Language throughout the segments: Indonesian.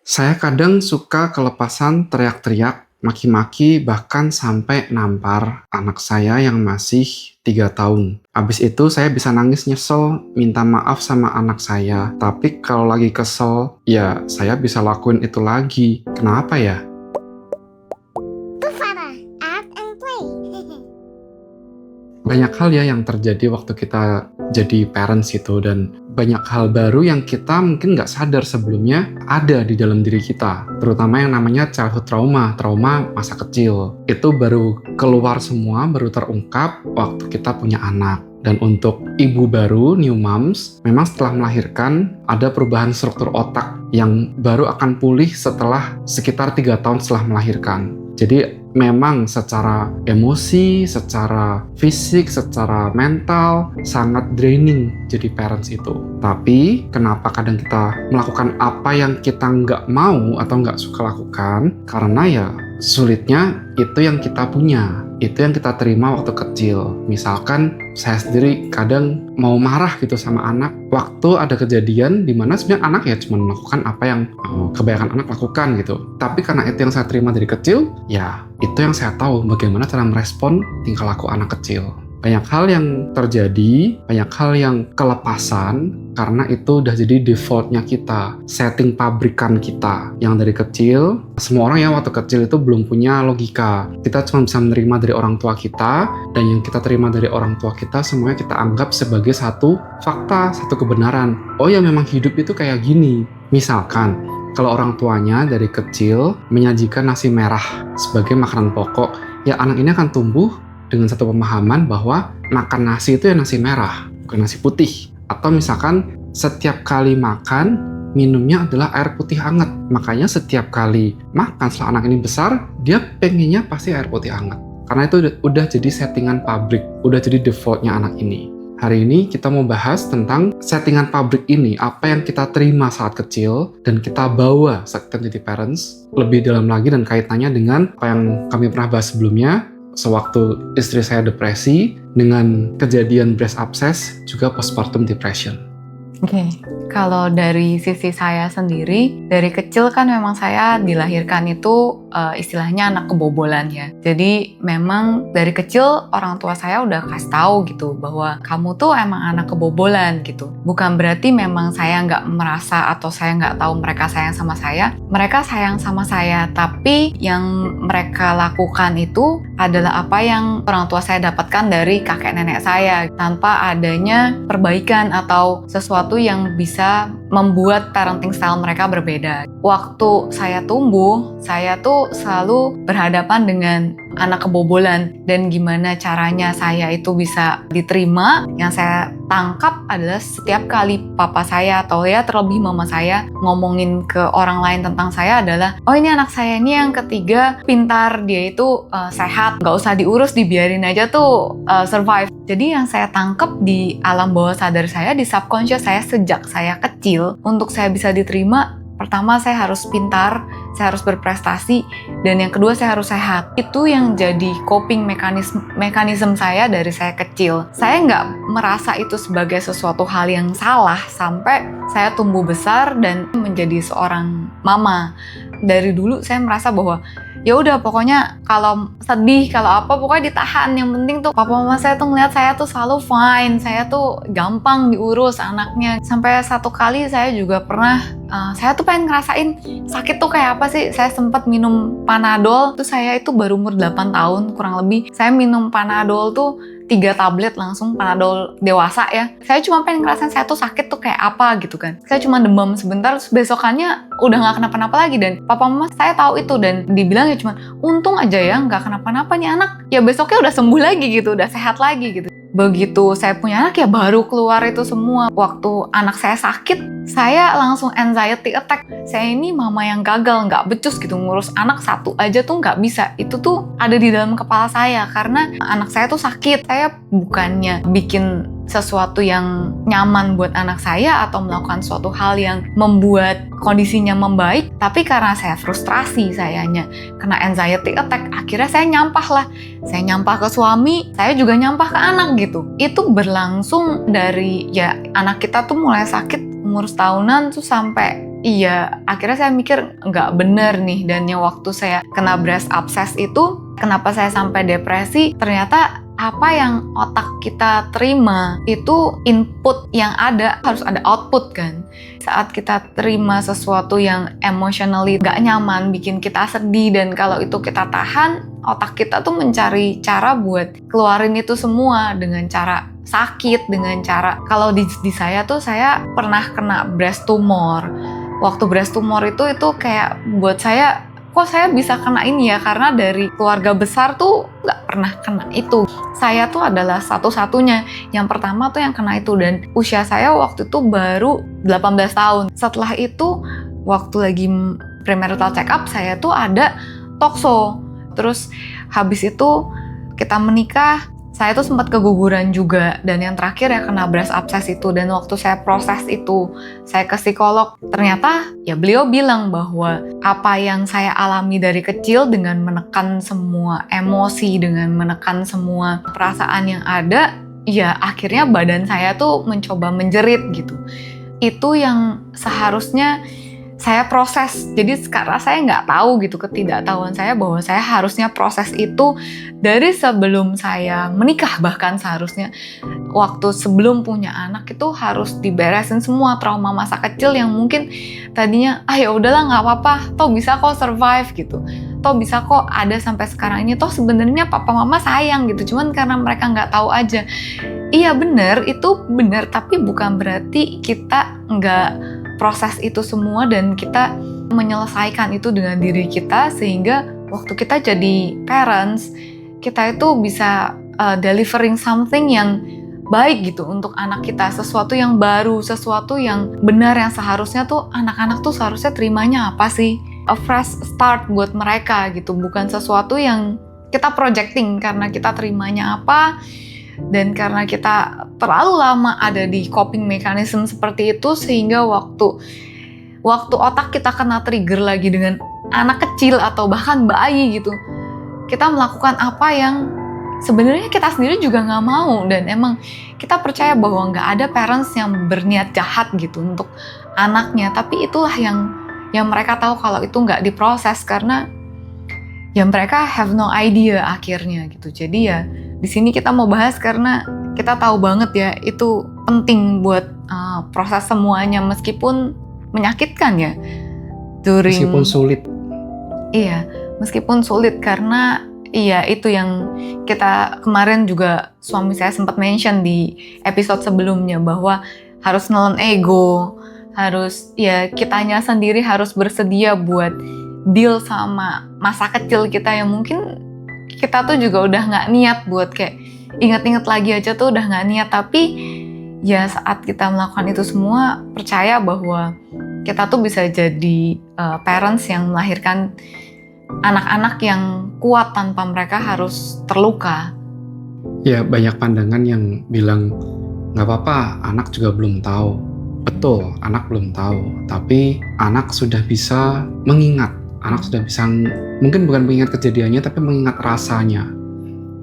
Saya kadang suka kelepasan teriak-teriak, maki-maki, bahkan sampai nampar anak saya yang masih 3 tahun. Habis itu saya bisa nangis nyesel, minta maaf sama anak saya. Tapi kalau lagi kesel, ya saya bisa lakuin itu lagi. Kenapa ya? Tufara, act and play. Banyak hal ya yang terjadi waktu kita jadi parents gitu, dan banyak hal baru yang kita mungkin nggak sadar sebelumnya ada di dalam diri kita, terutama yang namanya childhood trauma masa kecil. Itu baru keluar semua, baru terungkap waktu kita punya anak. Dan untuk ibu baru, new moms, memang setelah melahirkan ada perubahan struktur otak yang baru akan pulih setelah sekitar 3 tahun setelah melahirkan. Jadi memang secara emosi, secara fisik, secara mental sangat draining jadi parents itu. Tapi kenapa kadang kita melakukan apa yang kita nggak mau atau nggak suka lakukan? Karena ya sulitnya itu yang kita punya, itu yang kita terima waktu kecil. Misalkan saya sendiri kadang mau marah gitu sama anak waktu ada kejadian di mana sebenarnya anak ya cuma melakukan apa yang kebanyakan anak lakukan gitu. Tapi karena itu yang saya terima dari kecil, ya itu yang saya tahu bagaimana cara merespon tingkah laku anak kecil. Banyak hal yang terjadi, banyak hal yang kelepasan karena itu udah jadi defaultnya kita, setting pabrikan kita yang dari kecil. Semua orang ya waktu kecil itu belum punya logika. Kita cuma bisa menerima dari orang tua kita, dan yang kita terima dari orang tua kita semuanya kita anggap sebagai satu fakta, satu kebenaran. Oh ya, memang hidup itu kayak gini. Misalkan kalau orang tuanya dari kecil menyajikan nasi merah sebagai makanan pokok, ya anak ini akan tumbuh dengan satu pemahaman bahwa makan nasi itu ya nasi merah, bukan nasi putih. Atau misalkan setiap kali makan, minumnya adalah air putih hangat. Makanya setiap kali makan setelah anak ini besar, dia pengennya pasti air putih hangat. Karena itu udah jadi settingan pabrik, udah jadi defaultnya anak ini. Hari ini kita mau bahas tentang settingan pabrik ini, apa yang kita terima saat kecil dan kita bawa saat kita menjadi parents, lebih dalam lagi dan kaitannya dengan apa yang kami pernah bahas sebelumnya, sewaktu istri saya depresi dengan kejadian breast abscess, juga postpartum depression. Oke, kalau dari sisi saya sendiri, dari kecil kan memang saya dilahirkan itu istilahnya anak kebobolan ya. Jadi memang dari kecil orang tua saya udah kasih tahu gitu bahwa kamu tuh emang anak kebobolan gitu. Bukan berarti memang saya nggak merasa atau saya nggak tahu mereka sayang sama saya. Mereka sayang sama saya, tapi yang mereka lakukan itu adalah apa yang orang tua saya dapatkan dari kakek nenek saya, tanpa adanya perbaikan atau sesuatu yang bisa membuat parenting style mereka berbeda. Waktu saya tumbuh, saya tuh selalu berhadapan dengan anak kebobolan, dan gimana caranya saya itu bisa diterima. Yang saya tangkap adalah setiap kali papa saya atau ya terlebih mama saya ngomongin ke orang lain tentang saya adalah, oh ini anak saya ini yang ketiga pintar, dia itu sehat, nggak usah diurus, dibiarin aja tuh survive. Jadi yang saya tangkap di alam bawah sadar saya, di subconscious saya sejak saya kecil, untuk saya bisa diterima, pertama saya harus pintar, saya harus berprestasi, dan yang kedua saya harus sehat. Itu yang jadi coping mekanisme saya dari saya kecil. Saya nggak merasa itu sebagai sesuatu hal yang salah sampai saya tumbuh besar dan menjadi seorang mama. Dari dulu saya merasa bahwa ya udah, pokoknya kalau sedih, kalau apa, pokoknya ditahan. Yang penting tuh papa mama saya tuh ngeliat saya tuh selalu fine, saya tuh gampang diurus anaknya. Sampai satu kali saya juga pernah, saya tuh pengen ngerasain sakit tuh kayak apa sih. Saya sempat minum Panadol, tuh saya itu baru umur 8 tahun kurang lebih. Saya minum Panadol tuh 3 tablet langsung, Panadol dewasa ya. Saya cuma pengen ngerasain saya tuh sakit tuh kayak apa gitu kan. Saya cuma demam sebentar, terus besokannya udah gak kenapa-napa lagi. Dan papa mama saya tahu itu, dan dibilang ya cuma, untung aja ya gak kenapa-napa nih anak. Ya besoknya udah sembuh lagi gitu, udah sehat lagi gitu. Begitu saya punya anak ya baru keluar itu semua. Waktu anak saya sakit, saya langsung anxiety attack. Saya ini mama yang gagal, nggak becus gitu, ngurus anak satu aja tuh nggak bisa. Itu tuh ada di dalam kepala saya karena anak saya tuh sakit. Saya bukannya bikin sesuatu yang nyaman buat anak saya atau melakukan suatu hal yang membuat kondisinya membaik, tapi karena saya frustrasi, sayanya kena anxiety attack, akhirnya saya nyampah lah. Saya nyampah ke suami, saya juga nyampah ke anak gitu. Itu berlangsung dari ya anak kita tuh mulai sakit umur setahunan tuh sampai iya, akhirnya saya mikir nggak bener nih. Dan yang waktu saya kena breast abscess itu, kenapa saya sampai depresi, ternyata apa yang otak kita terima itu input yang ada, harus ada output kan. Saat kita terima sesuatu yang emotionally gak nyaman, bikin kita sedih, dan kalau itu kita tahan, otak kita tuh mencari cara buat keluarin itu semua dengan cara sakit, dengan cara, kalau di saya tuh saya pernah kena breast tumor. Waktu breast tumor itu kayak buat saya, kok saya bisa kena ini ya, karena dari keluarga besar tuh nggak pernah kena itu. Saya tuh adalah satu-satunya yang pertama tuh yang kena itu, dan usia saya waktu itu baru 18 tahun. Setelah itu, waktu lagi premarital check up, saya tuh ada tokso. Terus habis itu kita menikah, saya tuh sempat keguguran juga, dan yang terakhir ya kena breast abscess itu. Dan waktu saya proses itu, saya ke psikolog, ternyata ya beliau bilang bahwa apa yang saya alami dari kecil dengan menekan semua emosi, dengan menekan semua perasaan yang ada, ya akhirnya badan saya tuh mencoba menjerit gitu. Itu yang seharusnya saya proses. Jadi sekarang saya nggak tahu gitu, ketidaktahuan saya bahwa saya harusnya proses itu dari sebelum saya menikah. Bahkan seharusnya waktu sebelum punya anak itu harus diberesin semua trauma masa kecil yang mungkin tadinya ya udahlah nggak apa-apa, toh bisa kok survive gitu, toh bisa kok ada sampai sekarang ini, toh sebenarnya papa mama sayang gitu, cuman karena mereka nggak tahu aja. Iya benar, itu benar, tapi bukan berarti kita nggak proses itu semua dan kita menyelesaikan itu dengan diri kita, sehingga waktu kita jadi parents, kita itu bisa delivering something yang baik gitu untuk anak kita, sesuatu yang baru, sesuatu yang benar, yang seharusnya tuh anak-anak tuh seharusnya terimanya apa sih, a fresh start buat mereka gitu, bukan sesuatu yang kita projecting karena kita terimanya apa. Dan karena kita terlalu lama ada di coping mechanism seperti itu, sehingga waktu otak kita kena trigger lagi dengan anak kecil atau bahkan bayi gitu, kita melakukan apa yang sebenarnya kita sendiri juga nggak mau. Dan emang kita percaya bahwa nggak ada parents yang berniat jahat gitu untuk anaknya, tapi itulah yang mereka tahu kalau itu nggak diproses, karena ya mereka have no idea akhirnya gitu. Jadi ya di sini kita mau bahas karena kita tahu banget ya itu penting buat proses semuanya, meskipun menyakitkan ya. Meskipun sulit. Iya, meskipun sulit, karena iya itu yang kita kemarin juga suami saya sempat mention di episode sebelumnya, bahwa harus nelen ego, harus ya kitanya sendiri harus bersedia buat deal sama masa kecil kita yang mungkin kita tuh juga udah nggak niat buat kayak ingat-ingat lagi aja tuh udah nggak niat. Tapi ya saat kita melakukan itu semua, percaya bahwa kita tuh bisa jadi parents yang melahirkan anak-anak yang kuat tanpa mereka harus terluka. Ya banyak pandangan yang bilang nggak apa-apa, anak juga belum tahu. Betul, anak belum tahu, tapi anak sudah bisa mengingat. Anak sudah bisa, mungkin bukan mengingat kejadiannya, tapi mengingat rasanya.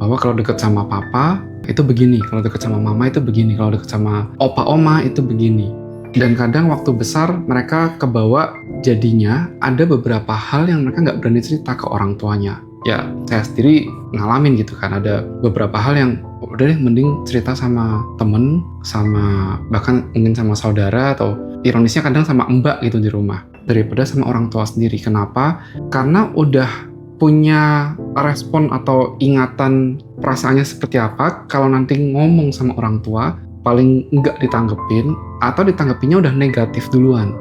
Bahwa kalau deket sama papa, itu begini. Kalau deket sama mama, itu begini. Kalau deket sama opa oma, itu begini. Dan kadang waktu besar, mereka kebawa jadinya ada beberapa hal yang mereka nggak berani cerita ke orang tuanya. Ya, saya sendiri ngalamin gitu kan. Ada beberapa hal yang udah deh mending cerita sama temen, sama bahkan mungkin sama saudara, atau ironisnya kadang sama mbak gitu di rumah, daripada sama orang tua sendiri. Kenapa? Karena udah punya respon atau ingatan perasaannya seperti apa kalau nanti ngomong sama orang tua, paling nggak ditanggepin, atau ditanggepinnya udah negatif duluan.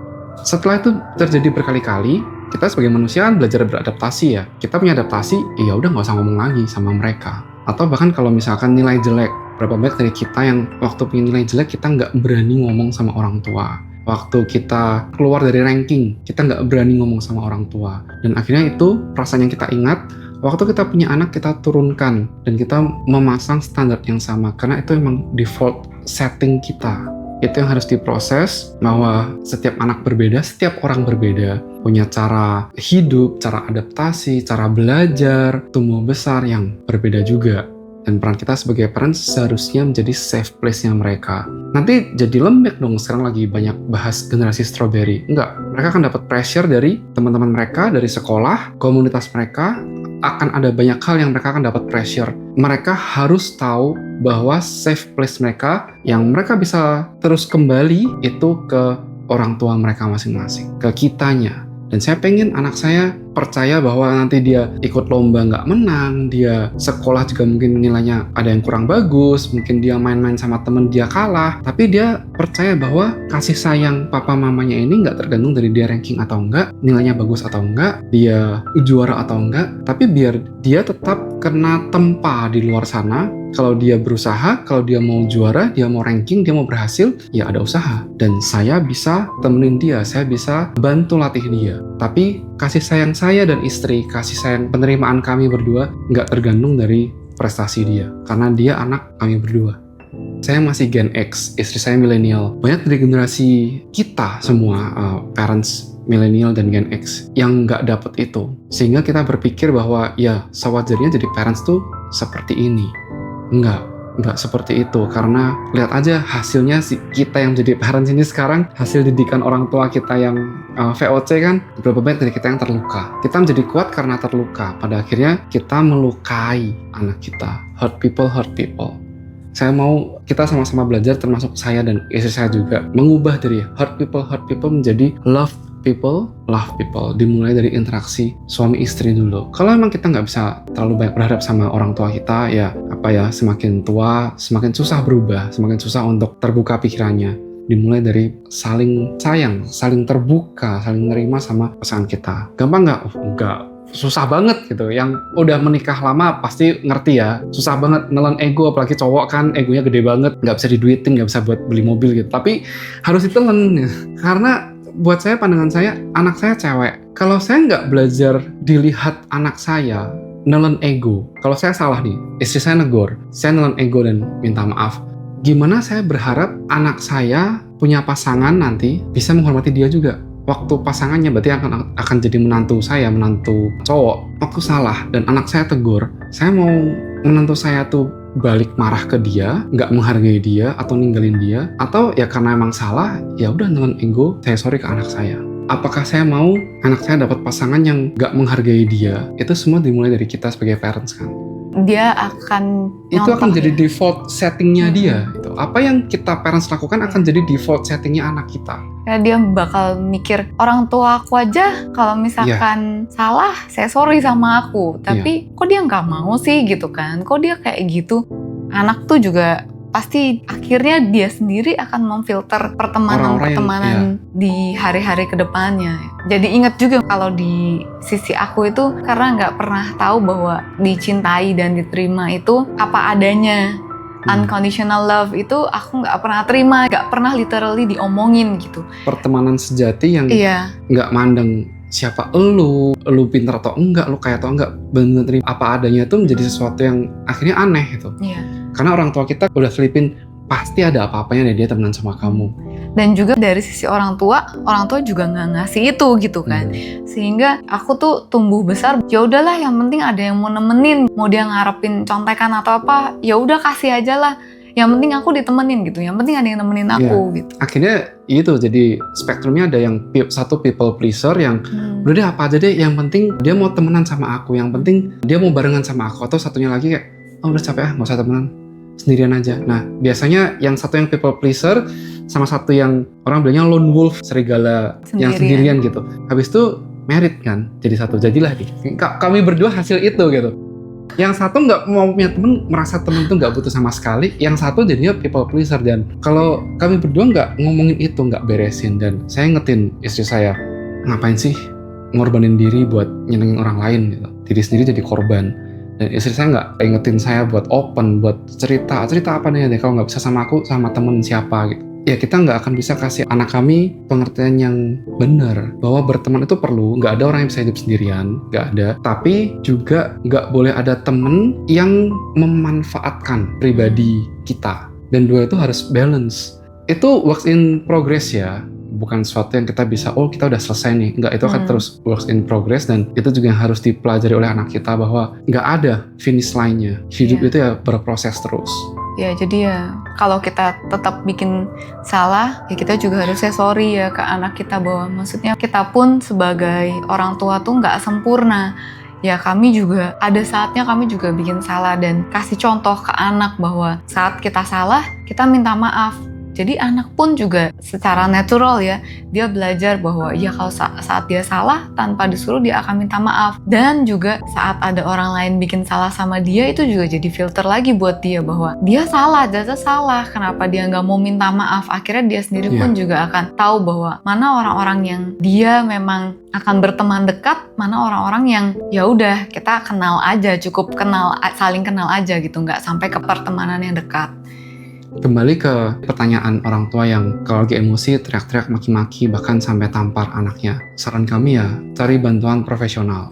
Setelah itu terjadi berkali-kali, kita sebagai manusia kan belajar beradaptasi ya. Kita punya adaptasi, ya udah nggak usah ngomong lagi sama mereka. Atau bahkan kalau misalkan nilai jelek, berapa banyak dari kita yang waktu punya nilai jelek kita nggak berani ngomong sama orang tua. Waktu kita keluar dari ranking, kita nggak berani ngomong sama orang tua. Dan akhirnya itu perasaan yang kita ingat, waktu kita punya anak kita turunkan, dan kita memasang standar yang sama, karena itu emang default setting kita. Itu yang harus diproses, bahwa setiap anak berbeda, setiap orang berbeda, punya cara hidup, cara adaptasi, cara belajar, tumbuh besar yang berbeda juga. Dan peran kita sebagai parents seharusnya menjadi safe place-nya mereka. Nanti jadi lembek dong, sekarang lagi banyak bahas generasi strawberry. Enggak, mereka akan dapat pressure dari teman-teman mereka, dari sekolah, komunitas mereka, akan ada banyak hal yang mereka akan dapat pressure. Mereka harus tahu bahwa safe place mereka yang mereka bisa terus kembali itu ke orang tua mereka masing-masing, ke kitanya. Dan saya pengen anak saya percaya bahwa nanti dia ikut lomba nggak menang, dia sekolah juga mungkin nilainya ada yang kurang bagus, mungkin dia main-main sama temen dia kalah, tapi dia percaya bahwa kasih sayang papa mamanya ini nggak tergantung dari dia ranking atau enggak, nilainya bagus atau enggak, dia juara atau enggak, tapi biar dia tetap kena tempa di luar sana. Kalau dia berusaha, kalau dia mau juara, dia mau ranking, dia mau berhasil, ya ada usaha. Dan saya bisa temenin dia, saya bisa bantu latih dia. Tapi kasih sayang saya dan istri, kasih sayang penerimaan kami berdua nggak tergantung dari prestasi dia. Karena dia anak kami berdua. Saya masih Gen X, istri saya milenial. Banyak dari generasi kita semua, parents milenial dan Gen X, yang nggak dapet itu. Sehingga kita berpikir bahwa ya sewajarnya jadi parents tuh seperti ini. Enggak seperti itu, karena lihat aja hasilnya kita yang jadi parents ini sekarang, hasil didikan orang tua kita yang VOC kan, berapa banyak dari kita yang terluka. Kita menjadi kuat karena terluka, pada akhirnya kita melukai anak kita. Hurt people. Saya mau kita sama-sama belajar, termasuk saya dan istri saya juga, mengubah dari hurt people menjadi love people. Dimulai dari interaksi suami istri dulu. Kalau emang kita nggak bisa terlalu banyak berharap sama orang tua kita, ya semakin tua semakin susah berubah, semakin susah untuk terbuka pikirannya. Dimulai dari saling sayang, saling terbuka, saling nerima sama pasangan kita. Gampang nggak? Nggak. Susah banget gitu. Yang udah menikah lama pasti ngerti ya. Susah banget nelen ego, apalagi cowok kan egonya gede banget, nggak bisa diduitin, nggak bisa buat beli mobil gitu. Tapi harus ditelen ya. Karena buat saya, pandangan saya, anak saya cewek. Kalau saya nggak belajar dilihat anak saya nelen ego, kalau saya salah nih, istri saya negor, saya nelen ego dan minta maaf. Gimana saya berharap anak saya punya pasangan nanti bisa menghormati dia juga? Waktu pasangannya berarti akan jadi menantu saya, menantu cowok. Waktu salah dan anak saya tegur, saya mau menantu saya tuh balik marah ke dia, nggak menghargai dia atau ninggalin dia, atau ya karena emang salah, ya udah dengan ego saya sorry ke anak saya. Apakah saya mau anak saya dapat pasangan yang nggak menghargai dia? Itu semua dimulai dari kita sebagai parents kan. Dia akan itu akan jadi default settingnya dia. Gitu. Apa yang kita parents lakukan akan jadi default settingnya anak kita. Ya, dia bakal mikir, orang tua aku aja kalau misalkan salah, saya sorry sama aku. Tapi kok dia nggak mau sih gitu kan? Kok dia kayak gitu? Anak tuh juga pasti akhirnya dia sendiri akan memfilter pertemanan di hari-hari kedepannya. Jadi ingat juga kalau di sisi aku itu, karena nggak pernah tahu bahwa dicintai dan diterima itu apa adanya. Unconditional love itu aku nggak pernah terima, nggak pernah literally diomongin gitu. Pertemanan sejati yang nggak mandang siapa lu pintar atau enggak, lu kaya atau enggak, bener terima apa adanya itu menjadi sesuatu yang akhirnya aneh gitu. Karena orang tua kita udah selipin pasti ada apa-apanya deh dia temenan sama kamu. Dan juga dari sisi orang tua juga nggak ngasih itu gitu kan. Sehingga aku tuh tumbuh besar, ya udahlah yang penting ada yang mau nemenin, mau dia ngarepin contekan atau apa, ya udah kasih aja lah. Yang penting aku ditemenin gitu, yang penting ada yang nemenin aku gitu. Akhirnya itu jadi spektrumnya ada yang satu people pleaser yang udah deh apa aja deh, yang penting dia mau temenan sama aku, yang penting dia mau barengan sama aku, atau satunya lagi kayak udah capek nggak usah temenan, sendirian aja. Nah biasanya yang satu yang people pleaser sama satu yang orang bilangnya lone wolf, serigala yang sendirian gitu. Habis itu married kan, jadi satu, jadilah kami berdua hasil itu gitu. Yang satu nggak mau punya temen, merasa temen tuh nggak butuh sama sekali. Yang satu jadinya people pleaser. Dan kalau kami berdua nggak ngomongin itu, nggak beresin, dan saya ingetin istri saya, ngapain sih ngorbanin diri buat nyenengin orang lain gitu, diri sendiri jadi korban. Dan istri saya nggak ingetin saya buat open, buat cerita apa nih kalau nggak bisa sama aku, sama temen siapa gitu. Ya kita nggak akan bisa kasih anak kami pengertian yang benar bahwa berteman itu perlu. Nggak ada orang yang bisa hidup sendirian, nggak ada. Tapi juga nggak boleh ada temen yang memanfaatkan pribadi kita. Dan dua itu harus balance. Itu works in progress ya. bukan sesuatu yang kita bisa, oh kita udah selesai nih. Enggak, itu akan terus works in progress, dan itu juga yang harus dipelajari oleh anak kita bahwa nggak ada finish line-nya. Hidup itu ya berproses terus. Ya, jadi ya kalau kita tetap bikin salah, ya kita juga harus say sorry ya ke anak kita, bahwa maksudnya kita pun sebagai orang tua tuh nggak sempurna. Ya kami juga ada saatnya kami juga bikin salah, dan kasih contoh ke anak bahwa saat kita salah, kita minta maaf. Jadi anak pun juga secara natural ya, dia belajar bahwa ya kalau saat dia salah tanpa disuruh dia akan minta maaf. Dan juga saat ada orang lain bikin salah sama dia, itu juga jadi filter lagi buat dia bahwa dia salah, kenapa dia nggak mau minta maaf. Akhirnya dia sendiri pun juga akan tahu bahwa mana orang-orang yang dia memang akan berteman dekat, mana orang-orang yang ya udah kita kenal aja, cukup kenal, saling kenal aja gitu, nggak sampai ke pertemanan yang dekat. Kembali ke pertanyaan orang tua yang kalau lagi emosi teriak-teriak, maki-maki, bahkan sampai tampar anaknya. Saran kami ya, cari bantuan profesional.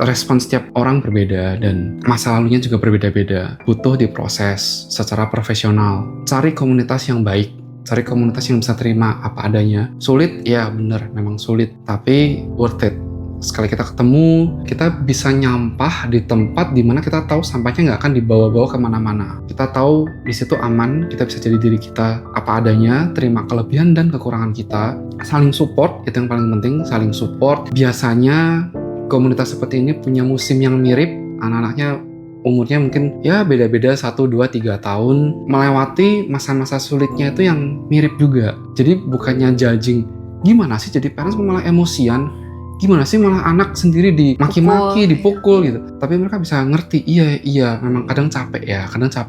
Respon setiap orang berbeda dan masa lalunya juga berbeda-beda. Butuh diproses secara profesional. Cari komunitas yang baik. Cari komunitas yang bisa terima apa adanya. Sulit? Ya bener, memang sulit. Tapi worth it. Sekali kita ketemu, kita bisa nyampah di tempat dimana kita tahu sampahnya nggak akan dibawa-bawa kemana-mana. Kita tahu di situ aman, kita bisa jadi diri kita apa adanya, terima kelebihan dan kekurangan kita, saling support, itu yang paling penting, saling support. Biasanya komunitas seperti ini punya musim yang mirip, anak-anaknya umurnya mungkin ya beda-beda 1, 2, 3 tahun, melewati masa-masa sulitnya itu yang mirip juga. Jadi bukannya judging, gimana sih jadi parents malah emosian, gimana sih malah anak sendiri dimaki-maki, dipukul gitu. Tapi mereka bisa ngerti, iya memang kadang capek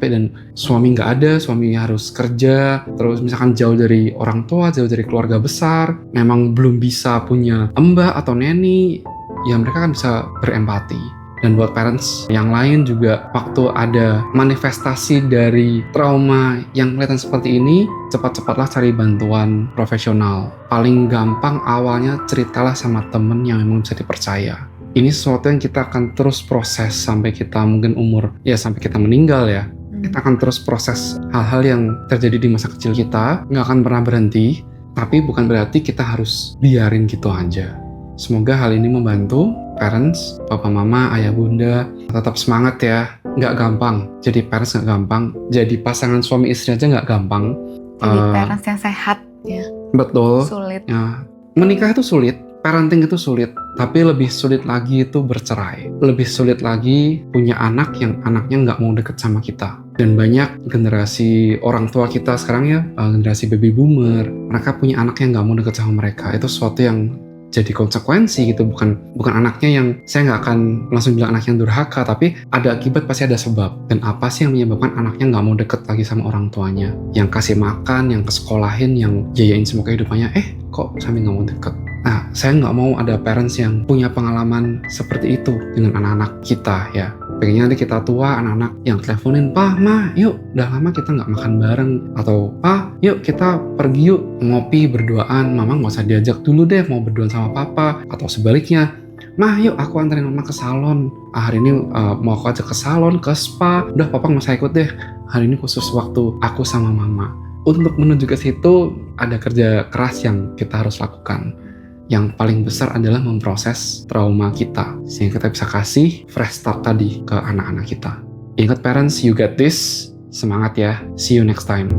dan suami nggak ada, suami harus kerja, terus misalkan jauh dari orang tua, jauh dari keluarga besar, memang belum bisa punya mbak atau neni, ya mereka kan bisa berempati. Dan buat parents yang lain juga, waktu ada manifestasi dari trauma yang kelihatan seperti ini, cepat-cepatlah cari bantuan profesional. Paling gampang awalnya ceritalah sama temen yang memang bisa dipercaya. Ini sesuatu yang kita akan terus proses sampai kita mungkin umur, ya sampai kita meninggal ya. Kita akan terus proses hal-hal yang terjadi di masa kecil kita, nggak akan pernah berhenti, tapi bukan berarti kita harus biarin gitu aja. Semoga hal ini membantu parents, papa mama, ayah bunda, tetap semangat ya. Nggak gampang, jadi parents nggak gampang, jadi pasangan suami istri aja nggak gampang. Jadi parents yang sehat ya. Betul. Sulit. Ya, menikah itu sulit, parenting itu sulit, tapi lebih sulit lagi itu bercerai. Lebih sulit lagi punya anak yang anaknya nggak mau deket sama kita. Dan banyak generasi orang tua kita sekarang ya, generasi baby boomer, mereka punya anak yang nggak mau deket sama mereka. Itu sesuatu yang jadi konsekuensi gitu, bukan anaknya yang, saya nggak akan langsung bilang anaknya durhaka, tapi ada akibat, pasti ada sebab. Dan apa sih yang menyebabkan anaknya nggak mau deket lagi sama orang tuanya, yang kasih makan, yang kesekolahin, yang jayain semua kehidupannya, kok sampai nggak mau deket. Nah, saya nggak mau ada parents yang punya pengalaman seperti itu dengan anak-anak kita ya. Pengennya nanti kita tua, anak-anak yang teleponin, "Pa, Ma, yuk, udah lama kita nggak makan bareng." Atau, "Pa, yuk kita pergi yuk ngopi berduaan, Mama nggak usah diajak dulu deh, mau berduaan sama Papa." Atau sebaliknya, "Ma, yuk aku anterin Mama ke salon. Hari ini mau aku ajak ke salon, ke spa. Udah Papa nggak usah ikut deh. Hari ini khusus waktu aku sama Mama." Untuk menuju ke situ ada kerja keras yang kita harus lakukan. Yang paling besar adalah memproses trauma kita, sehingga kita bisa kasih fresh start tadi ke anak-anak kita. Ingat parents, you got this. Semangat ya. See you next time.